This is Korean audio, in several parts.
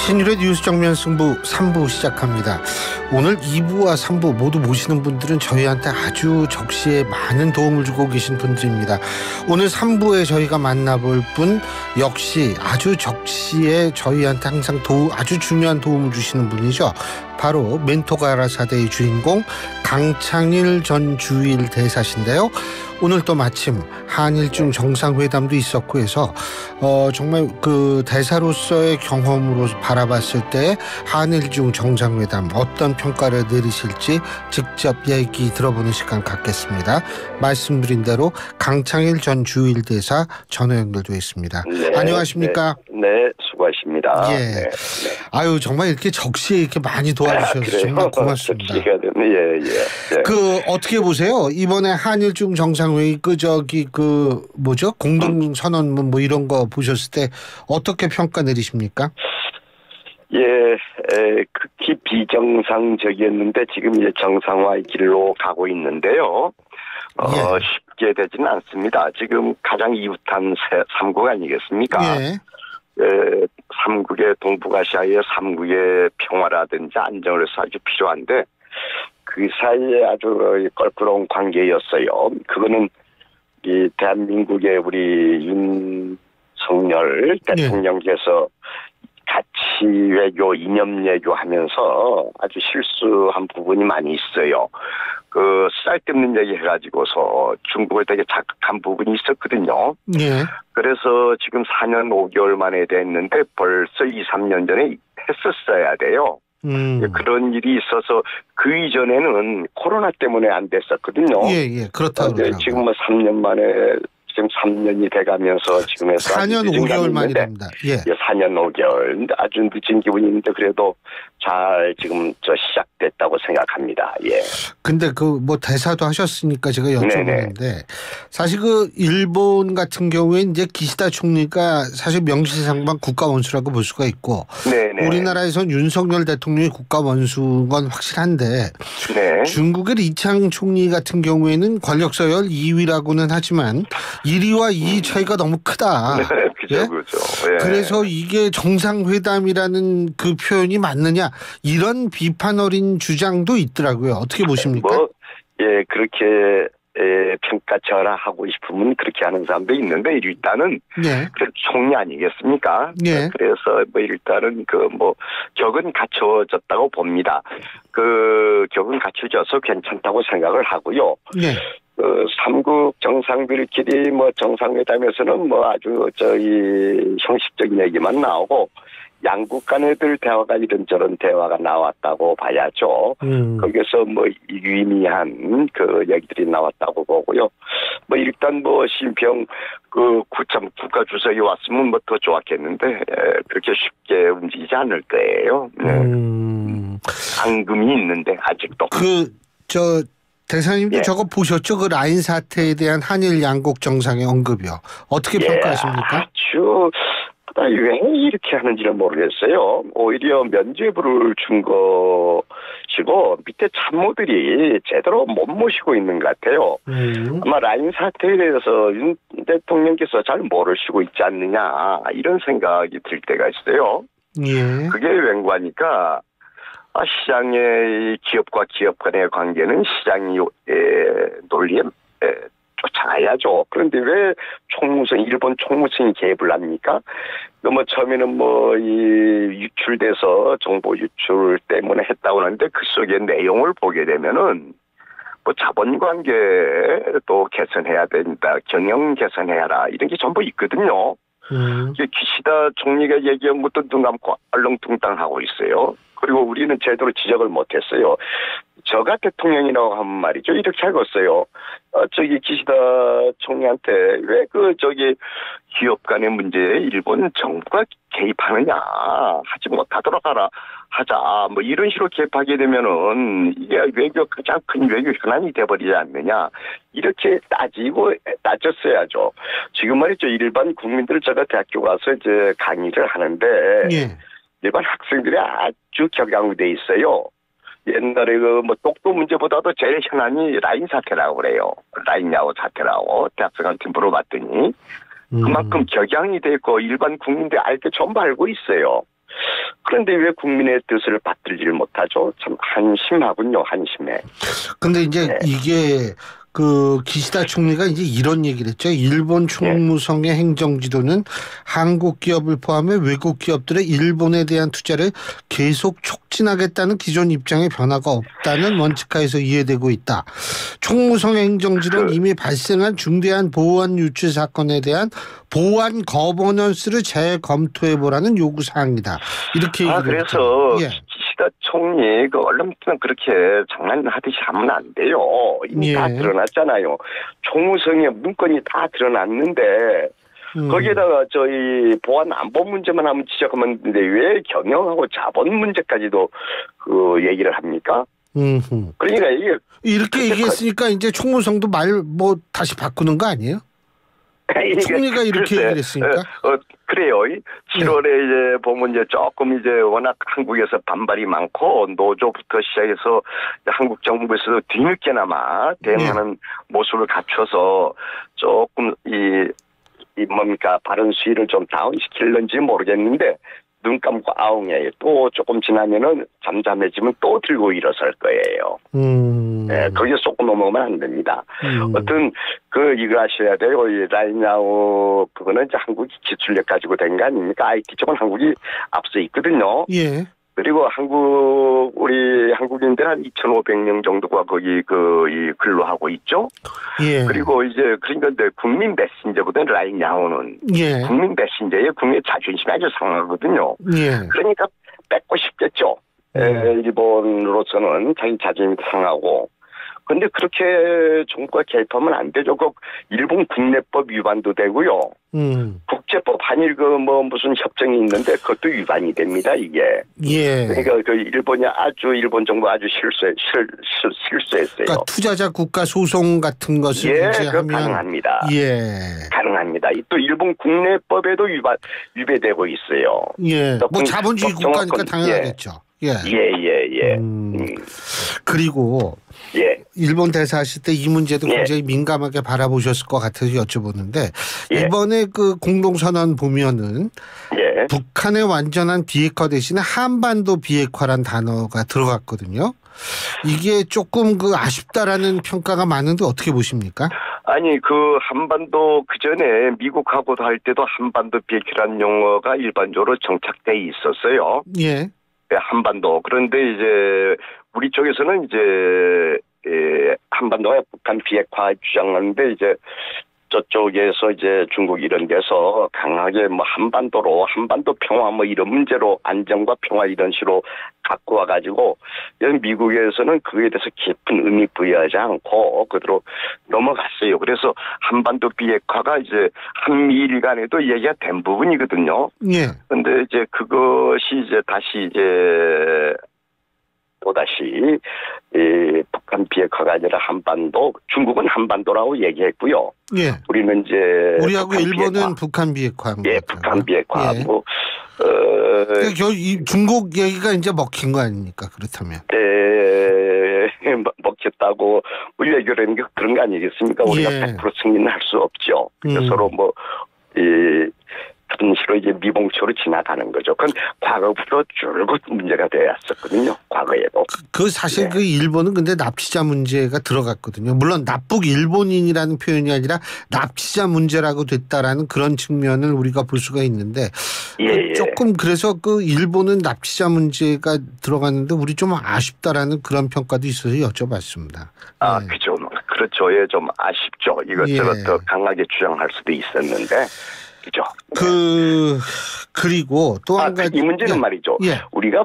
신율의 뉴스 정면 승부 3부 시작합니다. 오늘 2부와 3부 모두 모시는 분들은 저희한테 아주 적시에 많은 도움을 주고 계신 분들입니다. 오늘 3부에 저희가 만나볼 분 역시 아주 적시에 저희한테 항상 아주 중요한 도움을 주시는 분이죠. 바로 멘토가라사대의 주인공 강창일 전 주일 대사신데요. 오늘 또 마침 한일중 정상회담도 있었고 해서 정말 그 대사로서의 경험으로 바라봤을 때 한일중 정상회담 어떤 평가를 내리실지 직접 얘기 들어보는 시간 갖겠습니다. 말씀드린 대로 강창일 전 주일 대사 전화 연결되어 있습니다. 네, 안녕하십니까? 네, 수고하십니다. 예. 네. 아유 정말 이렇게 적시에 이렇게 많이 도와주셔서 정말 고맙습니다. 예. 그 어떻게 보세요? 이번에 한일중 정상회의 뭐죠? 공동선언문 뭐 이런 거 보셨을 때 어떻게 평가 내리십니까? 예, 극히 비정상적이었는데 지금 이제 정상화의 길로 가고 있는데요. 쉽게 되지는 않습니다. 지금 가장 이웃한 3국 아니겠습니까? 예. 3국의 동북아시아의 3국의 평화라든지 안정을 위해서 아주 필요한데 그 사이에 아주 껄끄러운 관계였어요. 그거는 이 대한민국의 우리 윤석열 대통령께서 가치 외교, 이념 외교 하면서 아주 실수한 부분이 많이 있어요. 그 쓸데없는 얘기 해가지고서 중국을 되게 자극한 부분이 있었거든요. 예. 그래서 지금 4년 5개월 만에 됐는데 벌써 2, 3년 전에 했었어야 돼요. 그런 일이 있어서 그 이전에는 코로나 때문에 안 됐었거든요. 예, 그렇다고 그러더라고요. 지금 뭐 3년 만에 지금 3년이 돼가면서 지금 해서 4년 5개월 만이랍니다. 예. 4년 5개월 아주 늦은 기분인데 그래도 잘 지금 시작됐다고 생각합니다. 예. 근데 그 뭐 대사도 하셨으니까 제가 여쭤보는데 사실 그 일본 같은 경우에 이제 기시다 총리가 사실 명실상부한 국가 원수라고 볼 수가 있고 우리나라에선 윤석열 대통령이 국가 원수인 건 확실한데 중국의 리창 총리 같은 경우에는 권력 서열 2위라고는 하지만 1위와 2위 차이가 너무 크다. 그렇죠. 예. 그래서 이게 정상회담이라는 그 표현이 맞느냐 이런 비판 어린 주장도 있더라고요. 어떻게 보십니까? 그렇게 평가절하하고 싶으면 그렇게 하는 사람도 있는데 일단은 그 총리 아니겠습니까? 그래서 뭐 일단은 격은 갖춰졌다고 봅니다. 그 격은 갖춰져서 괜찮다고 생각을 하고요. 삼국 정상들끼리 정상회담에서는 아주 형식적인 얘기만 나오고 양국 간에들 대화가 이런저런 대화가 나왔다고 봐야죠. 거기서 유의미한 그 얘기들이 나왔다고 보고요. 일단 심평 국가 주석이 왔으면 더 좋았겠는데 그렇게 쉽게 움직이지 않을 거예요. 앙금이 있는데 아직도. 대사님도 저거 보셨죠? 그 라인 사태에 대한 한일 양국 정상의 언급이요. 어떻게 평가하십니까? 왜 이렇게 하는지는 모르겠어요. 오히려 면죄부를 준 것이고 밑에 참모들이 제대로 못 모시고 있는 것 같아요. 아마 라인 사태에 대해서 윤 대통령께서 잘 모르시고 있지 않느냐 이런 생각이 들 때가 있어요. 그게 왠가니까 시장의 기업과 기업 간의 관계는 시장의 논리에 쫓아가야죠. 그런데 왜 일본 총무성이 개입을 합니까? 처음에는 유출돼서 정보 유출 때문에 했다고 하는데 그 속의 내용을 보게 되면은 자본 관계도 개선해야 된다. 경영 개선해라. 이런 게 전부 있거든요. 기시다 총리가 얘기한 것도 눈 감고 얼렁뚱땅하고 있어요. 그리고 우리는 제대로 지적을 못했어요. 저가 대통령이라고 하면 말이죠. 이렇게 하겠어요. 기시다 총리한테 왜 기업 간의 문제에 일본 정부가 개입하느냐. 하지 못하도록 하자. 이런 식으로 개입하게 되면은 이게 가장 큰 외교 현안이 돼버리지 않느냐. 이렇게 따졌어야죠. 지금 말이죠. 일반 국민들 제가 대학교 가서 이제 강의를 하는데 일반 학생들이 아주 격양돼 있어요. 옛날에 독도 문제보다도 제일 현안이 라인 사태라고 그래요. 라인 야오 사태라고 대학생한테 물어봤더니 그만큼 격양이 되고 일반 국민들이 전부 알고 있어요. 그런데 왜 국민의 뜻을 받들지를 못하죠? 참 한심하군요. 한심해. 근데 이제 네. 이게 그 기시다 총리가 이제 이런 얘기를 했죠. 일본 총무성의 행정지도는 한국 기업을 포함해 외국 기업들의 일본에 대한 투자를 계속 촉진하겠다는 기존 입장에 변화가 없다는 원칙하에서 이해되고 있다. 총무성의 행정지도는 이미 발생한 중대한 보안 유출 사건에 대한 보안 거버넌스를 재검토해보라는 요구사항이다. 이렇게 얘기를 그래서 했잖아요. 예. 기시다 총리 그 언론들은 그렇게 장난하듯이 하면 안 돼요. 이미 다 드러났잖아요. 총무성의 문건이 다 드러났는데 거기에다가 저희 보안 안보 문제만 하면 지적하면 되는데 왜 경영하고 자본 문제까지도 그 얘기를 합니까? 그러니까 이게 이렇게 얘기했으니까 이제 총무성도 말 뭐 다시 바꾸는 거 아니에요? 총리가 이렇게 얘기를 했으니까. 그래요. 7월에 이제 보면 이제 조금 이제 워낙 한국에서 반발이 많고 노조부터 시작해서 한국 정부에서도 뒤늦게나마 대응하는 모습을 갖춰서 조금 이 뭡니까 발언 수위를 좀 다운시킬는지 모르겠는데 눈 감고 아웅해 또 조금 지나면은 잠잠해지면 또 들고 일어설 거예요. 네, 거기에 쏙 넘어오면 안 됩니다. 어떤 이거 아셔야 돼요. 이 라인야오 그거는 이제 한국이 기술력 가지고 된 거 아닙니까? IT 쪽은 한국이 앞서 있거든요. 예. 그리고 우리 한국인들 한 2,500명 정도가 거기 이 근로하고 있죠. 예. 그리고 이제 그러니까 국민 메신저거든 라인야오는. 예. 국민 메신저에 국민의 자존심이 아주 상하거든요. 예. 그러니까 뺏고 싶겠죠. 일본으로서는 자기 자존심이 상하고. 근데 그렇게 정부가 개입하면 안 되죠. 그 일본 국내법 위반도 되고요. 국제법 한일 무슨 협정이 있는데 그것도 위반이 됩니다. 이게. 예. 그러니까 일본 정부 아주 실수했어요. 그러니까 투자자 국가 소송 같은 것을 이제 하면 가능합니다. 예. 가능합니다. 또 일본 국내법에도 위배되고 있어요. 예. 뭐 자본주의 국가니까 당연하겠죠. 예. 그리고 일본 대사하실 때 이 문제도 굉장히 민감하게 바라보셨을 것 같아서 여쭤보는데 이번에 그 공동선언 보면은 북한의 완전한 비핵화 대신에 한반도 비핵화란 단어가 들어갔거든요. 이게 조금 아쉽다라는 평가가 많은데 어떻게 보십니까? 아니 한반도 그 전에 미국하고도 할 때도 한반도 비핵화라는 용어가 일반적으로 정착돼 있었어요. 예. 한반도. 그런데 이제 우리 쪽에서는 이제 한반도가 북한 비핵화 주장하는데 이제 저쪽에서 이제 중국 이런 데서 강하게 한반도 평화 이런 문제로 안정과 평화 이런 식으로 갖고 와가지고 미국에서는 그에 대해서 깊은 의미 부여하지 않고 그대로 넘어갔어요. 그래서 한반도 비핵화가 이제 한미일 간에도 얘기가 된 부분이거든요. 예. 근데 이제 그것이 이제 다시 또다시 북한 비핵화가 아니라 한반도, 중국은 한반도라고 얘기했고요. 예. 우리는 이제 우리하고 일본은 비핵화. 북한 비핵화. 예, 북한 비핵화. 예. 중국 얘기가 이제 먹힌 거 아닙니까? 그렇다면. 먹혔다고 외교라는 게 그런 거 아니겠습니까? 우리가 100% 승리는 할 수 없죠. 그래서 서로 그런 식으로 이제 미봉초로 지나가는 거죠. 그건 과거부터 줄곧 문제가 되었었거든요. 과거에도. 사실 일본은 근데 납치자 문제가 들어갔거든요. 물론 납북 일본인이라는 표현이 아니라 납치자 문제라고 됐다라는 그런 측면을 우리가 볼 수가 있는데 조금 그래서 일본은 납치자 문제가 들어갔는데 우리 좀 아쉽다라는 그런 평가도 있어서 여쭤봤습니다. 그죠. 그렇죠. 좀 아쉽죠. 이것저것 더 강하게 주장할 수도 있었는데. 그죠. 그리고 또 한 가지. 이 문제는 말이죠. 우리가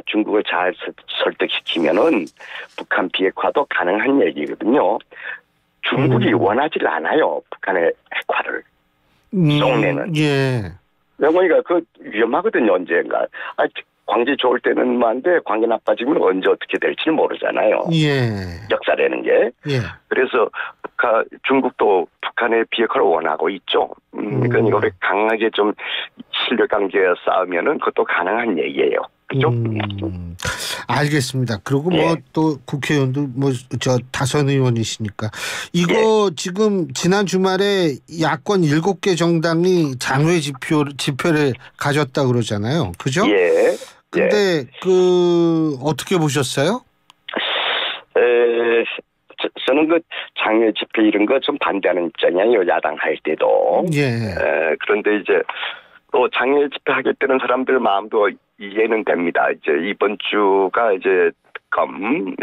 중국을 잘 설득시키면은 북한 비핵화도 가능한 얘기거든요. 중국이 원하지 않아요. 북한의 핵화를. 속내는. 예. 그러니까 위험하거든요. 언젠가. 관계 좋을 때는 많은데 관계 나빠지면 언제 어떻게 될지 모르잖아요. 역사라는 게. 그래서 중국도 북한의 비핵화를 원하고 있죠. 그러니까 이거를 강하게 좀 실력 관계에 싸우면은 그것도 가능한 얘기예요. 그죠? 알겠습니다. 그리고 예. 뭐 또 국회의원도 뭐 저 다선 의원이시니까 이거 지금 지난 주말에 야권 7개 정당이 장외 집회를 가졌다 그러잖아요. 그죠? 예. 근데 그 어떻게 보셨어요? 저는 그 장외 집회 이런 거 좀 반대하는 입장이에요. 야당 할 때도. 예. 그런데 이제 또 장외 집회 하겠다는 사람들 마음도 이해는 됩니다. 이제 이번 주가 이제 특검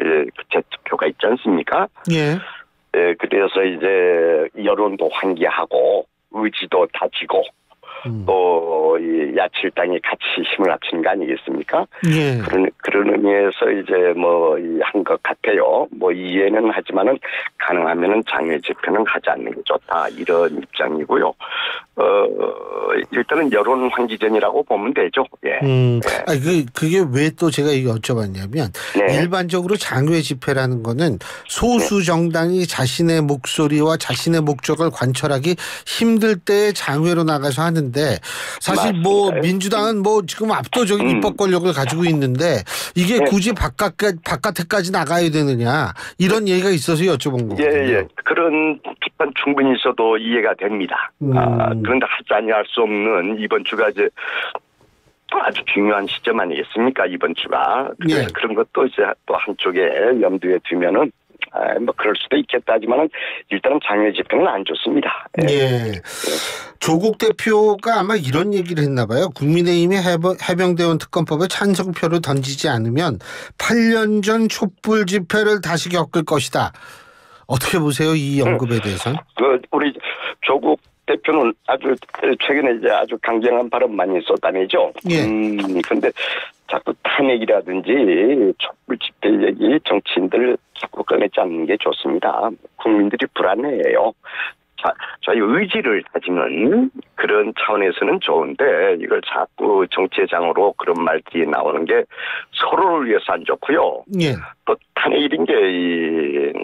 재투표가 있지 않습니까? 예. 그래서 이제 여론도 환기하고 의지도 다지고 또 이 야칠당이 같이 힘을 합치는 거 아니겠습니까? 예. 그런 의미에서 이제 뭐 한 것 같아요. 뭐 이해는 하지만은 가능하면은 장외 집회는 하지 않는 게 좋다 이런 입장이고요. 일단은 여론 환기전이라고 보면 되죠. 예. 그게 왜 또 제가 이거 여쭤봤냐면 네. 일반적으로 장외 집회라는 거는 소수 정당이 자신의 목소리와 자신의 목적을 관철하기 힘들 때 장외로 나가서 하는데 사실 뭐 맞습니다. 민주당은 뭐 지금 압도적인 입법 권력을 가지고 있는데 이게 굳이 바깥에까지 나가야 되느냐 이런 얘기가 있어서 여쭤본 거거든요. 예. 그런 비판 충분히 있어도 이해가 됩니다. 그런데 하지 아니할 수 없는 이번 주가 이제 아주 중요한 시점 아니겠습니까? 이번 주가. 그래서 그런 것도 이제 또 한쪽에 염두에 두면은 뭐 그럴 수도 있겠다지만은 일단은 장외 집회는 안 좋습니다. 예. 조국 대표가 아마 이런 얘기를 했나 봐요. 국민의힘이 해병대원 특검법에 찬성표를 던지지 않으면 8년 전 촛불 집회를 다시 겪을 것이다. 어떻게 보세요? 이 언급에 대해서는? 우리 조국 대표는 아주 최근에 이제 아주 강경한 발언 많이 쏟아내죠. 그런데 자꾸 탄핵이라든지 촛불 집회 얘기 정치인들 자꾸 꺼내지 않는 게 좋습니다. 국민들이 불안해해요. 저희 의지를 다지는 그런 차원에서는 좋은데 이걸 자꾸 정치장으로 그런 말들이 나오는 게 서로를 위해서 안 좋고요. 예. 또 탄핵이란 게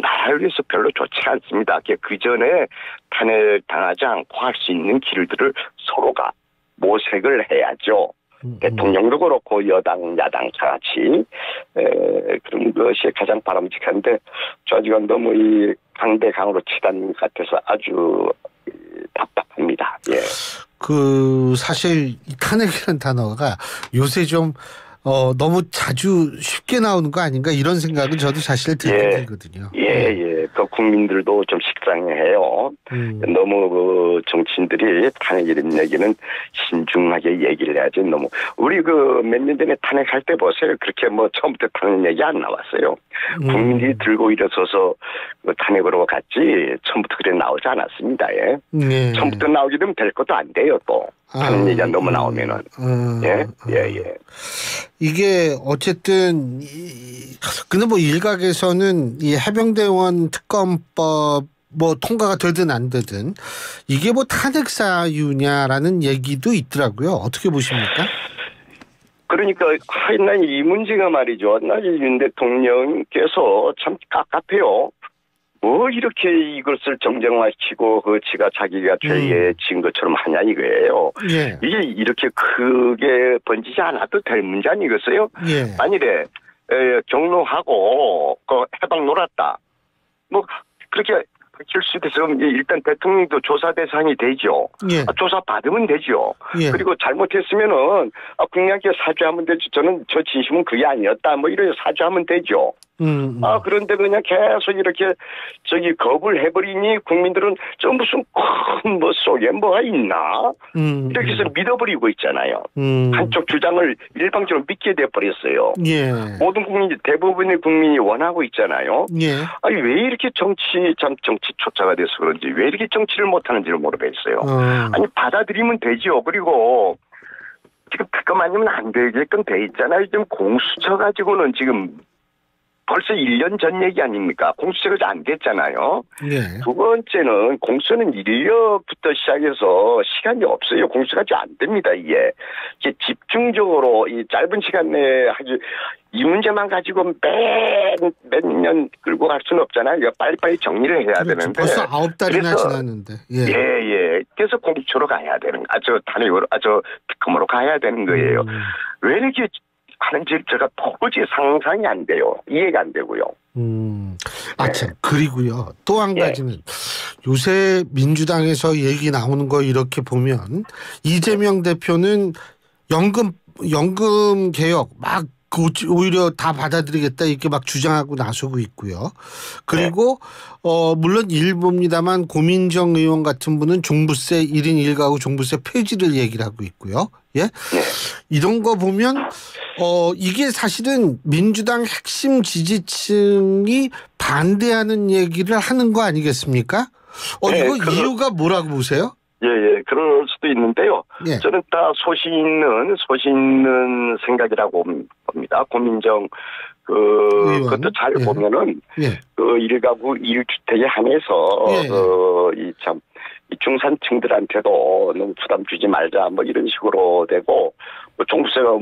나라를 위해서 별로 좋지 않습니다. 그 전에 탄핵 당하지 않고 할 수 있는 길들을 서로가 모색을 해야죠. 대통령도 그렇고 여당 야당 다 같이 그런 것이 가장 바람직한데 저지간 너무 이 강대강으로 치닫는 것 같아서 아주 답답합니다. 예. 사실 탄핵이라는 단어가 요새 좀 너무 자주 쉽게 나오는 거 아닌가 이런 생각은 저도 사실 들거든요. 예. 그 국민들도 좀 식상해요. 너무 그 정치인들이 탄핵 이런 얘기는 신중하게 얘기를 해야지 너무 우리 그 몇 년 전에 탄핵할 때 보세요. 그렇게 뭐 처음부터 탄핵 얘기 안 나왔어요. 국민들이 들고 일어서서 탄핵으로 갔지 처음부터 그래 나오지 않았습니다. 예. 처음부터 나오게 되면 될 것도 안 돼요 또. 탄핵 얘기가 너무 나오면은. 예. 이게 어쨌든 근데 뭐 일각에서는 이 해병대원 특검법 뭐 통과가 되든 안 되든 이게 뭐 탄핵 사유냐라는 얘기도 있더라고요. 어떻게 보십니까? 그러니까 하여간 이 문제가 말이죠. 윤 대통령께서 참 깝깝해요. 뭐 이렇게 이것을 정쟁화시키고 지가 자기가 죄에 진 것처럼 하냐 이거예요. 예. 이게 이렇게 크게 번지지 않아도 될 문제 아니겠어요? 예. 만일에 경로하고 해방 놀았다. 뭐 그렇게 밝힐 수도 있어. 일단 대통령도 조사 대상이 되죠. 예. 조사 받으면 되죠. 예. 그리고 잘못했으면은 국민에게 사죄하면 되죠. 저는 저 진심은 그게 아니었다. 뭐 이렇게 사죄하면 되죠. 그런데 그냥 계속 이렇게 겁을 해버리니 국민들은 저 무슨 큰 뭐 속에 뭐가 있나? 이렇게 해서 믿어버리고 있잖아요. 한쪽 주장을 일방적으로 믿게 돼버렸어요. 예. 모든 국민이 대부분의 국민이 원하고 있잖아요. 예. 왜 이렇게 정치 초짜가 돼서 그런지 왜 이렇게 정치를 못하는지를 모르겠어요. 받아들이면 되죠. 그리고 지금 특검 아니면 안 되게끔 돼 있잖아요. 지금 공수처 가지고는 지금 벌써 1년 전 얘기 아닙니까? 공수처가 안 됐잖아요. 예. 두 번째는 공수처는 인력부터 시작해서 시간이 없어요. 공수처가 안 됩니다. 이게 집중적으로 이 짧은 시간 내에 아주 이 문제만 가지고 몇 년 끌고 갈 수는 없잖아요. 빨리빨리 정리를 해야 되는데. 벌써 9달이나 지났는데. 예. 그래서 공수처로 가야 되는, 특검으로 가야 되는 거예요. 왜 이렇게 하는지 제가 도저히 상상이 안 돼요. 이해가 안 되고요. 참. 그리고요. 또 한 가지는 요새 민주당에서 얘기 나오는 거 이렇게 보면 이재명 대표는 연금 개혁 막 오히려 다 받아들이겠다 이렇게 막 주장하고 나서고 있고요. 그리고 물론 일부입니다만 고민정 의원 같은 분은 종부세 1인 1가구 종부세 폐지를 얘기를 하고 있고요. 예? 이런 거 보면 이게 사실은 민주당 핵심 지지층이 반대하는 얘기를 하는 거 아니겠습니까? 이거 이유가 뭐라고 보세요? 예, 그럴 수도 있는데요. 예. 저는 다 소신 있는 생각이라고 봅니다. 고민정 그것도 잘 보면은 그 일가구 1주택에 한해서 이 중산층들한테도 너무 부담 주지 말자 뭐 이런 식으로 되고 뭐 종부세가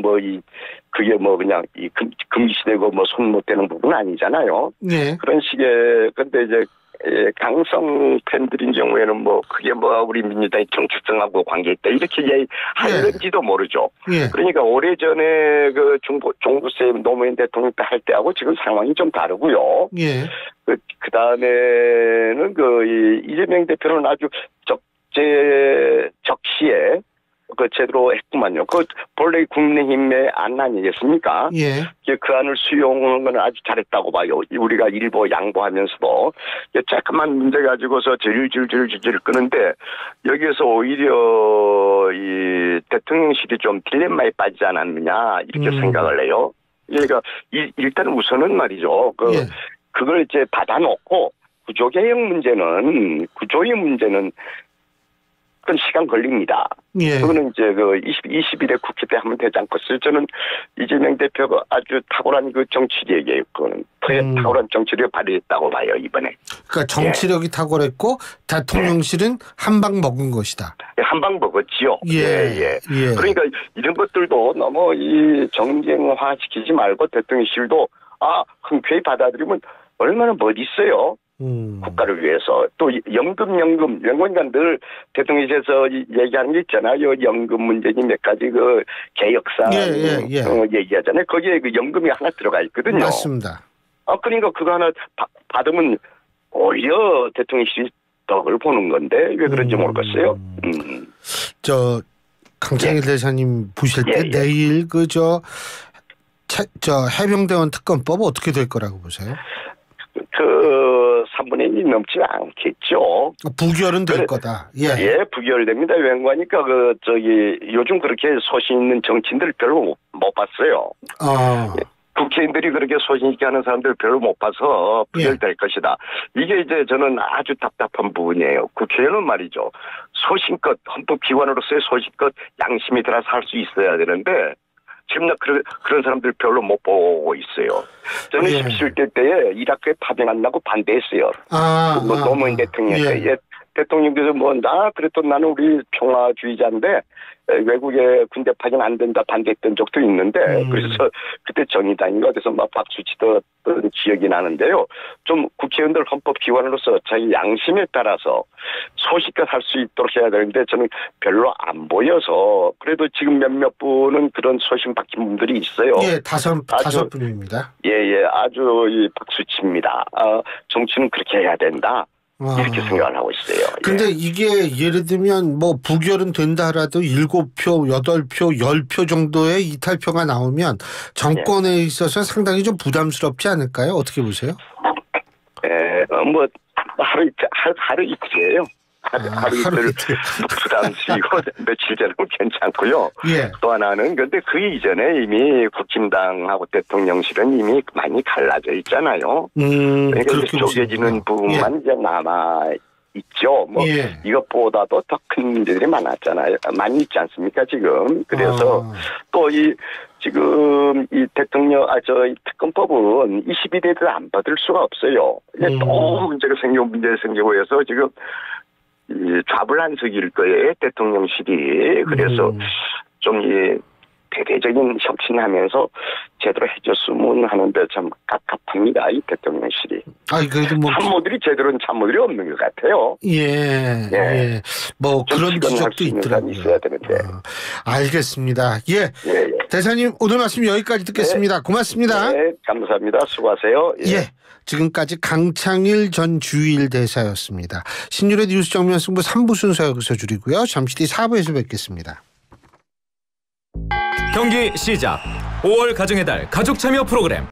그게 그냥 금지되고 손 못 대는 부분은 아니잖아요. 그런 식의 근데 이제 강성 팬들인 경우에는 그게 우리 민주당의 정체성하고 관계있다 이렇게 하는지도 모르죠. 그러니까 오래전에 그 종부세 노무현 대통령 때 할 때하고 지금 상황이 좀 다르고요. 그 다음에는 이재명 대표는 아주 적시에 제대로 했구만요. 본래 국민의힘의 안 아니겠습니까? 그 안을 수용하는 건 아주 잘했다고 봐요. 우리가 일부 양보하면서도. 조금만 문제 가지고서 질질 끄는데 여기에서 오히려 이 대통령실이 좀 딜레마에 빠지지 않았느냐 이렇게 생각을 해요. 그러니까 일단 우선은 말이죠. 그걸 이제 받아놓고 구조개혁 문제는 그건 시간 걸립니다. 그거는 이제 21대 국회 때 하면 되지 않겠어요? 저는 이재명 대표가 아주 탁월한 정치력이에요. 그거는 탁월한 정치력을 발휘했다고 봐요, 이번에. 그러니까 정치력이 탁월했고 대통령실은 한 방 먹은 것이다. 한 방 먹었지요. 그러니까 이런 것들도 너무 정쟁화 시키지 말고 대통령실도 흔쾌히 받아들이면 얼마나 멋있어요. 국가를 위해서. 또 연금 그러니까 늘 대통령실에서 얘기하는 게 있잖아요. 연금 문제니 몇 가지 개혁상 얘기하잖아요. 거기에 연금이 하나 들어가 있거든요. 맞습니다. 그러니까 그거 하나 받으면 오히려 대통령실이 덕을 보는 건데 왜 그런지 모르겠어요. 강창일 대사님 보실 때 내일 해병대원 특검법 어떻게 될 거라고 보세요? 3분의 1이 넘지 않겠죠. 부결은 될 거다. 부결됩니다. 웬거니까 요즘 그렇게 소신 있는 정치인들 별로 못 봤어요. 국회의원들이 그렇게 소신 있게 하는 사람들 별로 못 봐서 부결될 것이다. 이게 이제 저는 아주 답답한 부분이에요. 국회의원은 말이죠. 소신껏 헌법기관으로서의 소신껏 양심이 들어서 할 수 있어야 되는데 지금 그런 사람들 별로 못 보고 있어요. 저는 17대 때에 이라크에 파병한다고 반대했어요. 노무현 대통령 때. 대통령께서 그래도 나는 우리 평화주의자인데 외국에 군대 파견 안 된다 반대했던 적도 있는데 그래서 그때 정의당인가 어디서 막 박수 치던 기억이 나는데요. 좀 국회의원들 헌법기관으로서 자기 양심에 따라서 소식껏 할 수 있도록 해야 되는데 저는 별로 안 보여서 그래도 지금 몇몇 분은 그런 소신 박힌 분들이 있어요. 다섯 분입니다. 아주 박수칩니다. 정치는 그렇게 해야 된다. 이렇게 생각을 하고 있어요. 근데 이게 예를 들면 부결은 된다 하라도 7표, 8표, 10표 정도의 이탈표가 나오면 정권에 있어서 상당히 좀 부담스럽지 않을까요? 어떻게 보세요? 하루 이틀이에요. 하루 이틀 부담스러워 며칠 전은 괜찮고요. 또 하나는 근데 그 이전에 이미 국힘당하고 대통령실은 이미 많이 갈라져 있잖아요. 그러니까 쪼개지는 부분만 이제 남아 있죠. 이것보다도 더 큰 문제들이 많이 있지 않습니까 지금. 그래서 또 지금 이 이 특검법은 22대들 안 받을 수가 없어요. 또 문제가 생기고 해서 지금 좌불안석일 거예요, 대통령실이. 그래서 좀 대대적인 혁신하면서 제대로 해줬으면 하는데 참 갑갑합니다. 이 대통령실이. 그래도 뭐 참모들이 제대로는 참모들이 없는 것 같아요. 예. 뭐 그런 지적도 있더라고요. 있어야 되는데. 알겠습니다. 예. 대사님 오늘 말씀 여기까지 듣겠습니다. 고맙습니다. 네, 감사합니다. 수고하세요. 예. 지금까지 강창일 전 주일 대사였습니다. 신율의 뉴스 정면 승부 3부 순서 여기서 줄이고요. 잠시 뒤 4부에서 뵙겠습니다. 경기 시작. 5월 가정의 달 가족 참여 프로그램